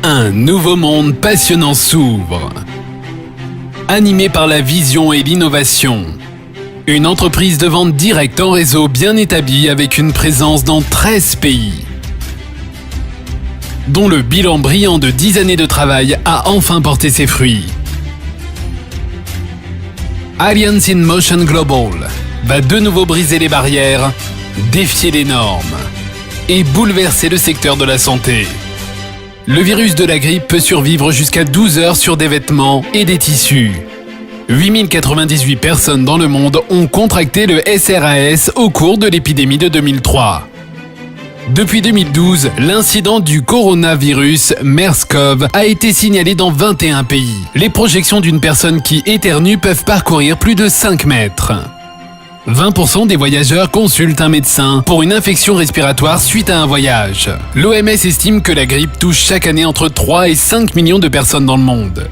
Un nouveau monde passionnant s'ouvre. Animé par la vision et l'innovation, une entreprise de vente directe en réseau bien établie avec une présence dans 13 pays, dont le bilan brillant de 10 années de travail a enfin porté ses fruits. Alliance in Motion Global va de nouveau briser les barrières, défier les normes et bouleverser le secteur de la santé. Le virus de la grippe peut survivre jusqu'à 12 heures sur des vêtements et des tissus. 8098 personnes dans le monde ont contracté le SRAS au cours de l'épidémie de 2003. Depuis 2012, l'incident du coronavirus MERS-CoV a été signalé dans 21 pays. Les projections d'une personne qui éternue peuvent parcourir plus de 5 mètres. 20% des voyageurs consultent un médecin pour une infection respiratoire suite à un voyage. L'OMS estime que la grippe touche chaque année entre 3 et 5 millions de personnes dans le monde.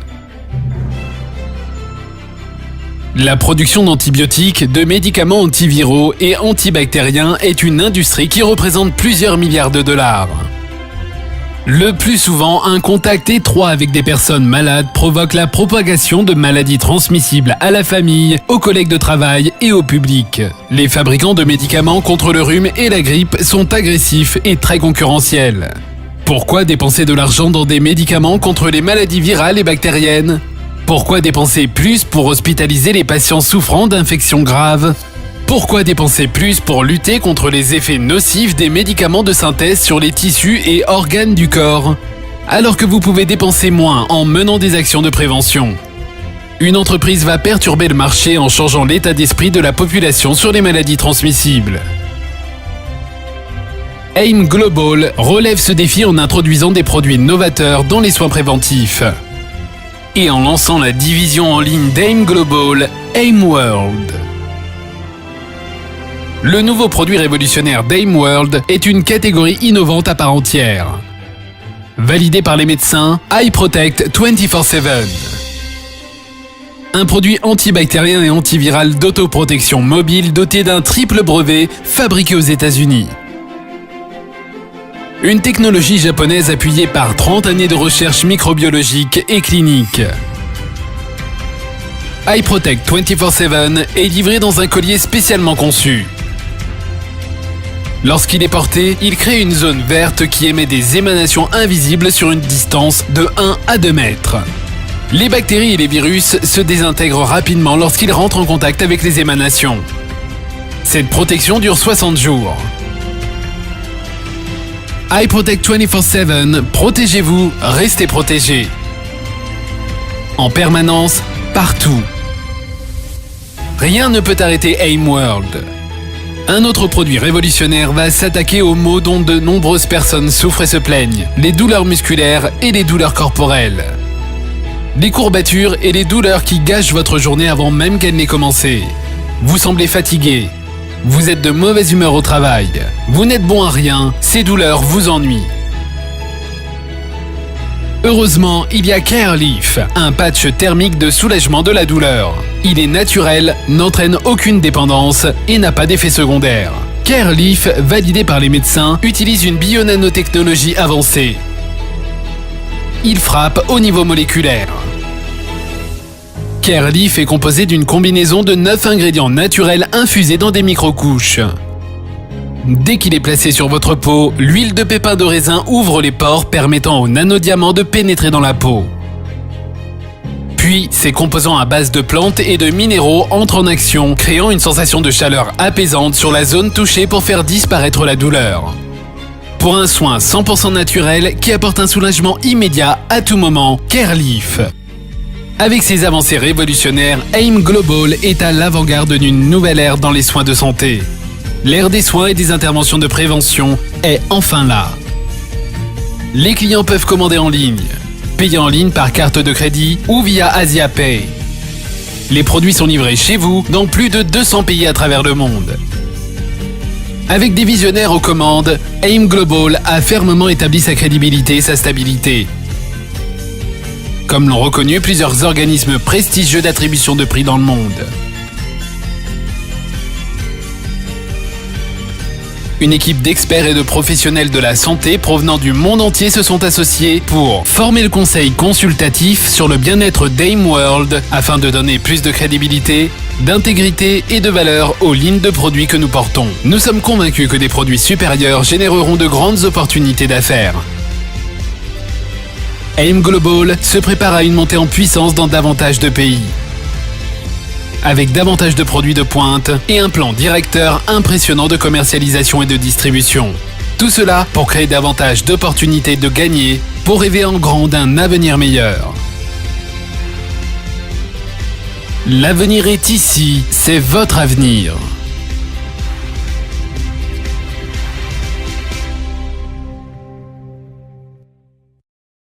La production d'antibiotiques, de médicaments antiviraux et antibactériens est une industrie qui représente plusieurs milliards de dollars. Le plus souvent, un contact étroit avec des personnes malades provoque la propagation de maladies transmissibles à la famille, aux collègues de travail et au public. Les fabricants de médicaments contre le rhume et la grippe sont agressifs et très concurrentiels. Pourquoi dépenser de l'argent dans des médicaments contre les maladies virales et bactériennes ? Pourquoi dépenser plus pour hospitaliser les patients souffrant d'infections graves ? Pourquoi dépenser plus pour lutter contre les effets nocifs des médicaments de synthèse sur les tissus et organes du corps, alors que vous pouvez dépenser moins en menant des actions de prévention ? Une entreprise va perturber le marché en changeant l'état d'esprit de la population sur les maladies transmissibles. AIM Global relève ce défi en introduisant des produits novateurs dans les soins préventifs et en lançant la division en ligne d'AIM Global, AIM World. Le nouveau produit révolutionnaire d'AIM World est une catégorie innovante à part entière. Validé par les médecins, iProtect 24/7. Un produit antibactérien et antiviral d'autoprotection mobile doté d'un triple brevet fabriqué aux États-Unis. Une technologie japonaise appuyée par 30 années de recherche microbiologique et clinique. iProtect 24/7 est livré dans un collier spécialement conçu. Lorsqu'il est porté, il crée une zone verte qui émet des émanations invisibles sur une distance de 1 à 2 mètres. Les bactéries et les virus se désintègrent rapidement lorsqu'ils rentrent en contact avec les émanations. Cette protection dure 60 jours. iProtect 24/7, protégez-vous, restez protégés. En permanence, partout. Rien ne peut arrêter AIM World. Un autre produit révolutionnaire va s'attaquer aux maux dont de nombreuses personnes souffrent et se plaignent, les douleurs musculaires et les douleurs corporelles. Les courbatures et les douleurs qui gâchent votre journée avant même qu'elle n'ait commencé. Vous semblez fatigué. Vous êtes de mauvaise humeur au travail. Vous n'êtes bon à rien. Ces douleurs vous ennuient. Heureusement, il y a CareLeaf, un patch thermique de soulagement de la douleur. Il est naturel, n'entraîne aucune dépendance et n'a pas d'effet secondaire. CareLeaf, validé par les médecins, utilise une bionanotechnologie avancée. Il frappe au niveau moléculaire. CareLeaf est composé d'une combinaison de 9 ingrédients naturels infusés dans des microcouches. Dès qu'il est placé sur votre peau, l'huile de pépins de raisin ouvre les pores permettant aux nanodiamants de pénétrer dans la peau. Puis, ces composants à base de plantes et de minéraux entrent en action, créant une sensation de chaleur apaisante sur la zone touchée pour faire disparaître la douleur. Pour un soin 100% naturel qui apporte un soulagement immédiat à tout moment, CareLeaf. Avec ses avancées révolutionnaires, AIM Global est à l'avant-garde d'une nouvelle ère dans les soins de santé. L'ère des soins et des interventions de prévention est enfin là. Les clients peuvent commander en ligne, payer en ligne par carte de crédit ou via AsiaPay. Les produits sont livrés chez vous dans plus de 200 pays à travers le monde. Avec des visionnaires aux commandes, AIM Global a fermement établi sa crédibilité et sa stabilité. Comme l'ont reconnu plusieurs organismes prestigieux d'attribution de prix dans le monde. Une équipe d'experts et de professionnels de la santé provenant du monde entier se sont associés pour former le conseil consultatif sur le bien-être d'AIM World afin de donner plus de crédibilité, d'intégrité et de valeur aux lignes de produits que nous portons. Nous sommes convaincus que des produits supérieurs généreront de grandes opportunités d'affaires. AIM Global se prépare à une montée en puissance dans davantage de pays, avec davantage de produits de pointe et un plan directeur impressionnant de commercialisation et de distribution. Tout cela pour créer davantage d'opportunités de gagner, pour rêver en grand d'un avenir meilleur. L'avenir est ici, c'est votre avenir.